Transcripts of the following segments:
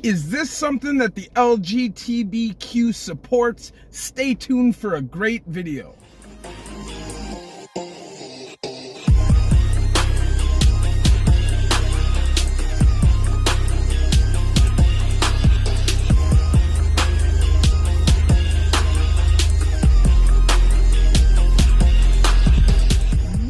Is this something that the LGBTQ supports? Stay tuned for a great video.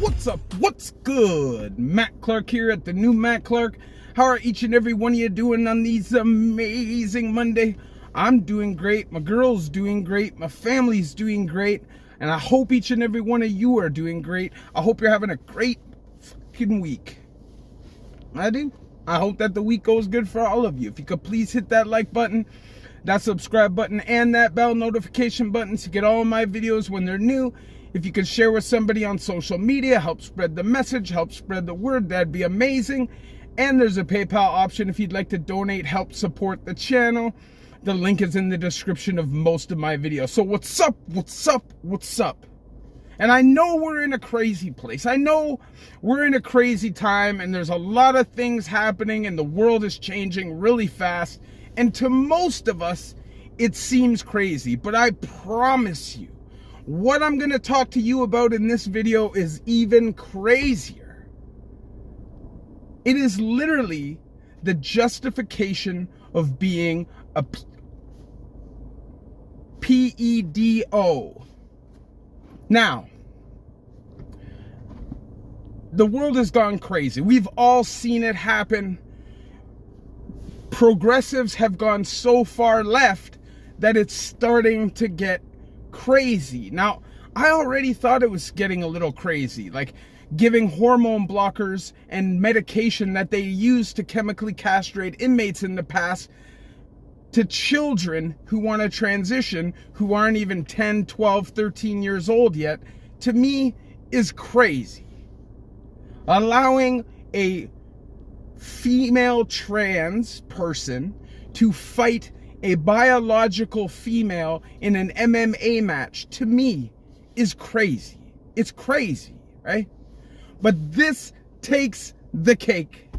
What's up? What's good? Matt Clark here at the new Matt Clark. How are each and every one of you doing on these amazing Monday? I'm doing great. My girl's doing great. My family's doing great. And I hope each and every one of you are doing great. I hope you're having a great fucking week. I do. I hope that the week goes good for all of you. If you could please hit that like button, that subscribe button, and that bell notification button to get all my videos when they're new. If you could share with somebody on social media, help spread the message, help spread the word, that'd be amazing. And there's a PayPal option if you'd like to donate, help support the channel. The link is in the description of most of my videos. So what's up? What's up? What's up? And I know we're in a crazy place. I know we're in a crazy time, and there's a lot of things happening, and the world is changing really fast. And to most of us, it seems crazy. But I promise you, what I'm going to talk to you about in this video is even crazier. It is literally the justification of being a P.E.D.O. Now, the world has gone crazy. We've all seen it happen. Progressives have gone so far left that it's starting to get crazy. Now, I already thought it was getting a little crazy, like giving hormone blockers and medication that they used to chemically castrate inmates in the past to children who want to transition, who aren't even 10, 12, 13 years old yet, to me is crazy. Allowing a female trans person to fight a biological female in an MMA match, to me, is crazy. It's crazy, right? But this takes the cake.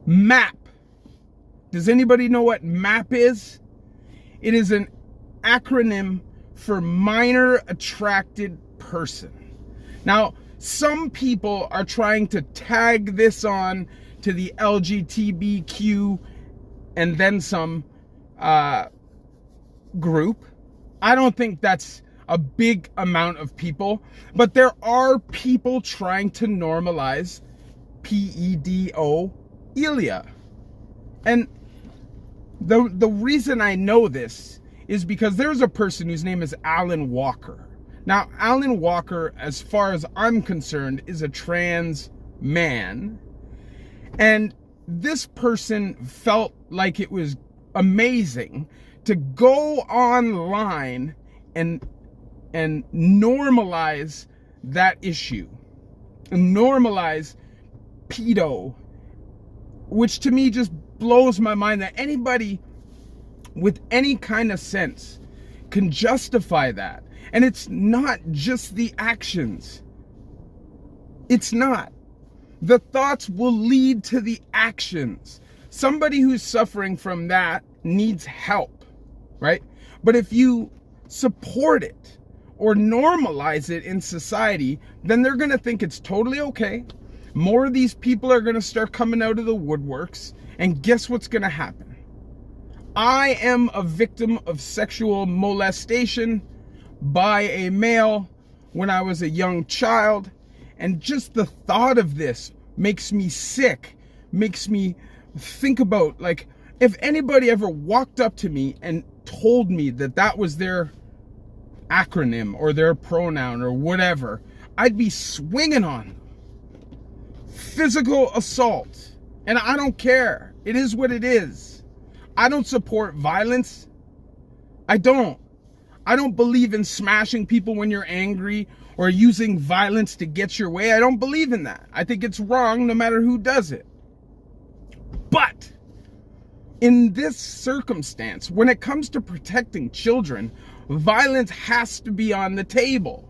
M.A.P. Does anybody know what M.A.P is? It is an acronym for minor attracted person. Now, some people are trying to tag this on to the LGBTQ and then some group. I don't think that's a big amount of people, but there are people trying to normalize P.E.D.O.-ilia. And the reason I know this is because there's a person whose name is Alan Walker. Now, Alan Walker, as far as I'm concerned, is a trans man. And this person felt like it was amazing to go online and normalize that issue, and normalize pedo, which to me just blows my mind that anybody with any kind of sense can justify that. And it's not just the actions. It's not. The thoughts will lead to the actions. Somebody who's suffering from that needs help, right? But if you support it or normalize it in society, then they're going to think it's totally okay. More of these people are going to start coming out of the woodworks, and guess what's going to happen? I am a victim of sexual molestation by a male when I was a young child, and just the thought of this makes me sick, makes me think about, like, if anybody ever walked up to me and told me that that was their acronym or their pronoun or whatever, I'd be swinging on them. Physical assault. And I don't care. It is what it is. I don't support violence. I don't believe in smashing people when you're angry or using violence to get your way. I don't believe in that. I think it's wrong no matter who does it. But in this circumstance, when it comes to protecting children, violence has to be on the table.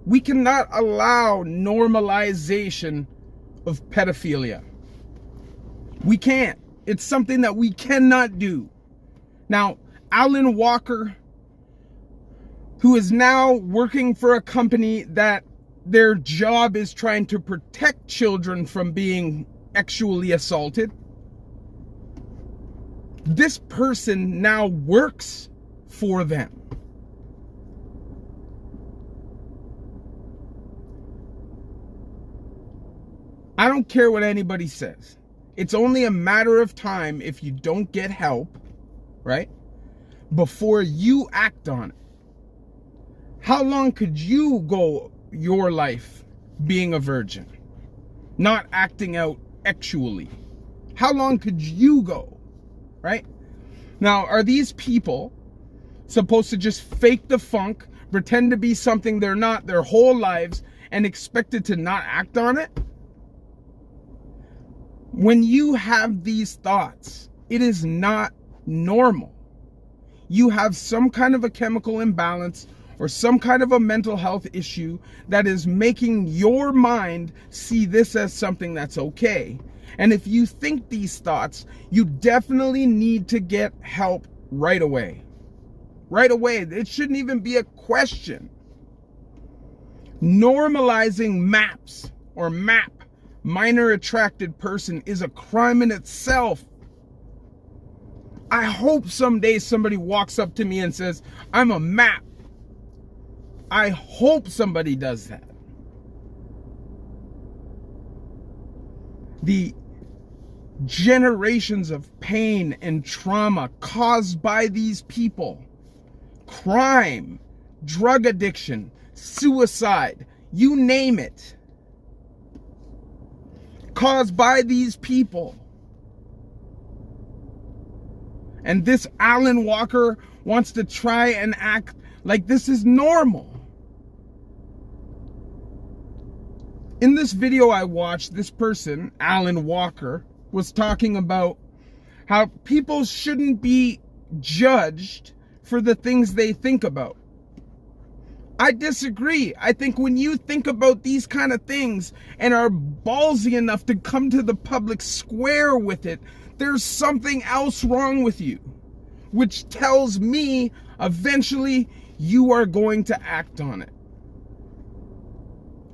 We cannot allow normalization of pedophilia. We can't. It's something that we cannot do. Now, Alan Walker, who is now working for a company that their job is trying to protect children from being sexually assaulted, this person now works for them. I don't care what anybody says. It's only a matter of time if you don't get help, right? Before you act on it. How long could you go your life being a virgin? Not acting out sexually? How long could you go? Right? Now, are these people supposed to just fake the funk, pretend to be something they're not their whole lives, and expected to not act on it? When you have these thoughts, it is not normal. You have some kind of a chemical imbalance or some kind of a mental health issue that is making your mind see this as something that's okay. And if you think these thoughts, you definitely need to get help right away. Right away. It shouldn't even be a question. Normalizing MAPs or M.A.P, minor attracted person, is a crime in itself. I hope someday somebody walks up to me and says, I'm a M.A.P. I hope somebody does that. The generations of pain and trauma caused by these people, crime, drug addiction, suicide, you name it, caused by these people. And this Alan Walker wants to try and act like this is normal. In this video I watched, this person, Alan Walker, was talking about how people shouldn't be judged for the things they think about. I disagree. I think when you think about these kind of things and are ballsy enough to come to the public square with it, there's something else wrong with you, which tells me eventually you are going to act on it.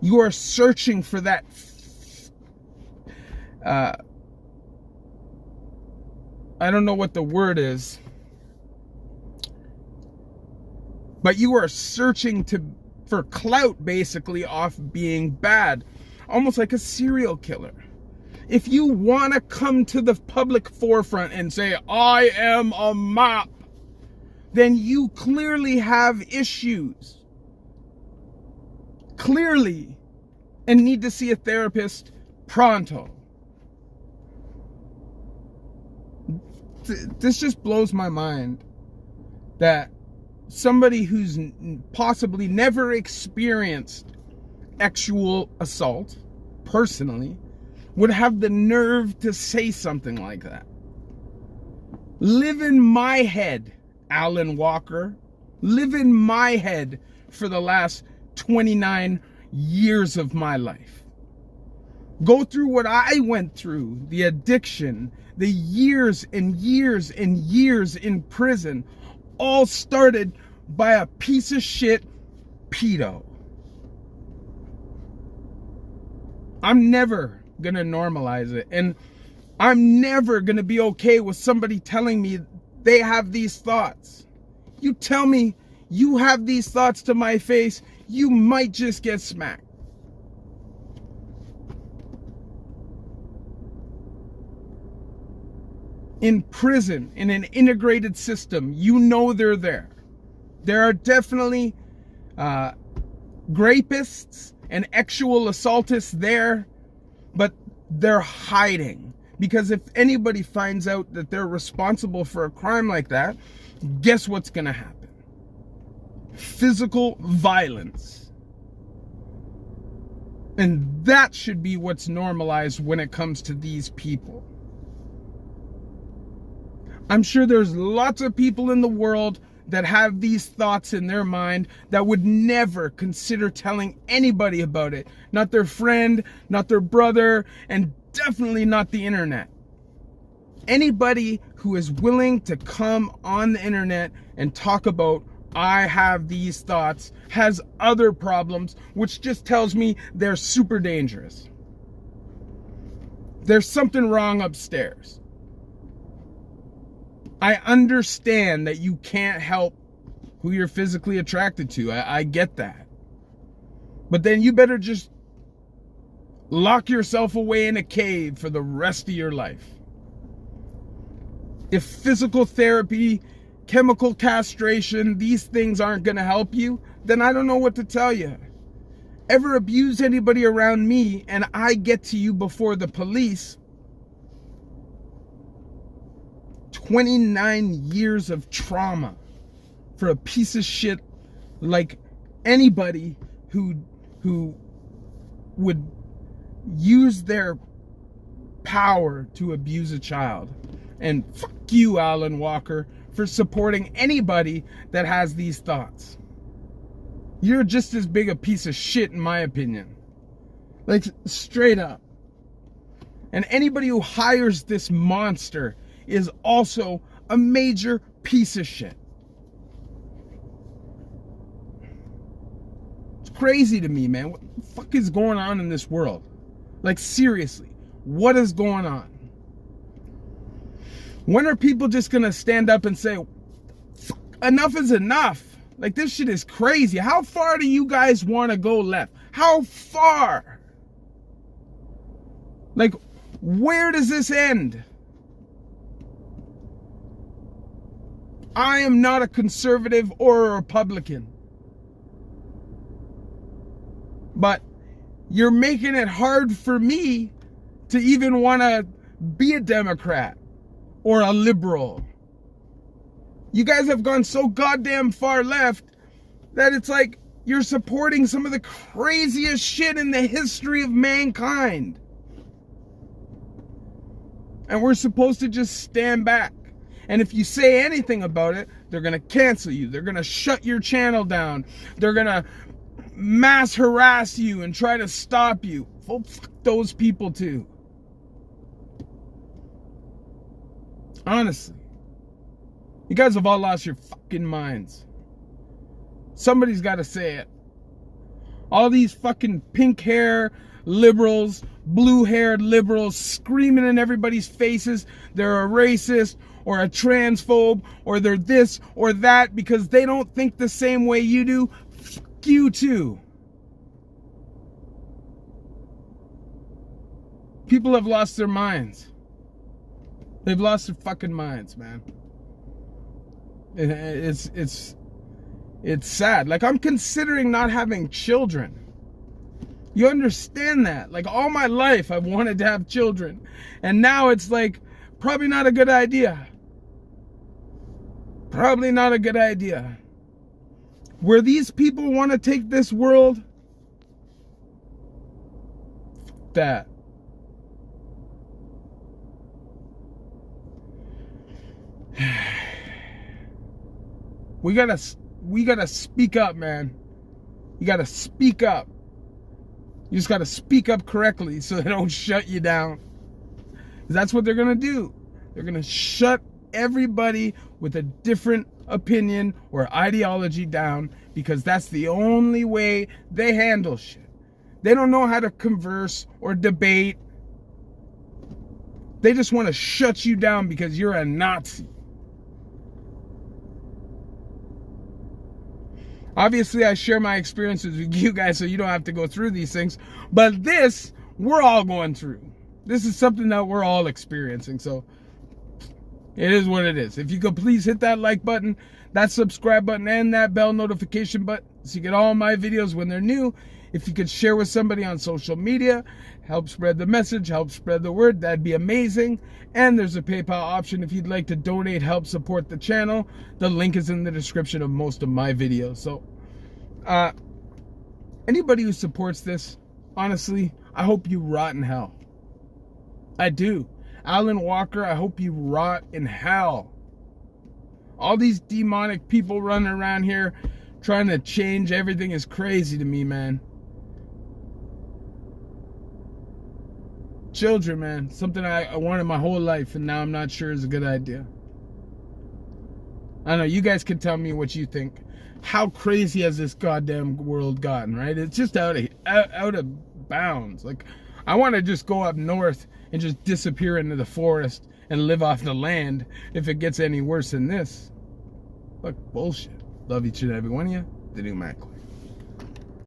You are searching for that I don't know what the word is, but you are searching for clout basically off being bad, almost like a serial killer. If you want to come to the public forefront and say, I am a M.A.P, then you clearly have issues. Clearly. And need to see a therapist pronto. This just blows my mind that somebody who's possibly never experienced sexual assault personally would have the nerve to say something like that. Live in my head, Alan Walker. Live in my head for the last 29 years of my life. Go through what I went through, the addiction, the years and years and years in prison, all started by a piece of shit pedo. I'm never gonna normalize it, and I'm never gonna be okay with somebody telling me they have these thoughts. You tell me you have these thoughts to my face, you might just get smacked. In prison, in an integrated system, you know they're there. There are definitely rapists and sexual assaultists there, but they're hiding. Because if anybody finds out that they're responsible for a crime like that, guess what's gonna happen? Physical violence. And that should be what's normalized when it comes to these people. I'm sure there's lots of people in the world that have these thoughts in their mind that would never consider telling anybody about it. Not their friend, not their brother, and definitely not the internet. Anybody who is willing to come on the internet and talk about, I have these thoughts, has other problems, which just tells me they're super dangerous. There's something wrong upstairs. I understand that you can't help who you're physically attracted to. I get that. But then you better just lock yourself away in a cave for the rest of your life. If physical therapy, chemical castration, these things aren't going to help you, then I don't know what to tell you. Ever abuse anybody around me and I get to you before the police, 29 years of trauma for a piece of shit like anybody who would use their power to abuse a child. And fuck you, Alan Walker, for supporting anybody that has these thoughts. You're just as big a piece of shit, in my opinion. Like, straight up. And anybody who hires this monster is also a major piece of shit. It's crazy to me, man. What the fuck is going on in this world? Like, seriously, what is going on? When are people just gonna stand up and say, enough is enough? Like, this shit is crazy. How far do you guys want to go left? How far? Like, where does this end? I am not a conservative or a Republican. But you're making it hard for me to even want to be a Democrat or a liberal. You guys have gone so goddamn far left that it's like you're supporting some of the craziest shit in the history of mankind. And we're supposed to just stand back. And if you say anything about it, they're going to cancel you. They're going to shut your channel down. They're going to mass harass you and try to stop you. Well, fuck those people too. Honestly. You guys have all lost your fucking minds. Somebody's got to say it. All these fucking pink hair liberals, blue haired liberals screaming in everybody's faces they're a racist or a transphobe or they're this or that because they don't think the same way you do. Fuck you too. People have lost their minds. They've lost their fucking minds, man. It's sad. Like, I'm considering not having children. You understand that? Like, all my life I've wanted to have children. And now it's like, probably not a good idea. Probably not a good idea. Where these people want to take this world, fuck that. We gotta speak up, man. You gotta speak up. You just gotta speak up correctly so they don't shut you down. That's what they're gonna do. They're gonna shut everybody with a different opinion or ideology down because that's the only way they handle shit. They don't know how to converse or debate. They just want to shut you down because you're a Nazi. Obviously, I share my experiences with you guys so you don't have to go through these things. But this, we're all going through. This is something that we're all experiencing. So, it is what it is. If you could please hit that like button, that subscribe button, and that bell notification button so you get all my videos when they're new. If you could share with somebody on social media, help spread the message, help spread the word, that'd be amazing. And there's a PayPal option if you'd like to donate, help support the channel. The link is in the description of most of my videos. So, anybody who supports this, honestly, I hope you rot in hell. I do. Alan Walker, I hope you rot in hell. All these demonic people running around here trying to change everything is crazy to me, man. children, man. Something I wanted my whole life, and now I'm not sure is a good idea. I don't know. You guys can tell me what you think. How crazy has this goddamn world gotten, right? It's just out of bounds. Like, I want to just go up north and just disappear into the forest and live off the land if it gets any worse than this. Fuck bullshit. Love each and every one of you. The new M.A.P.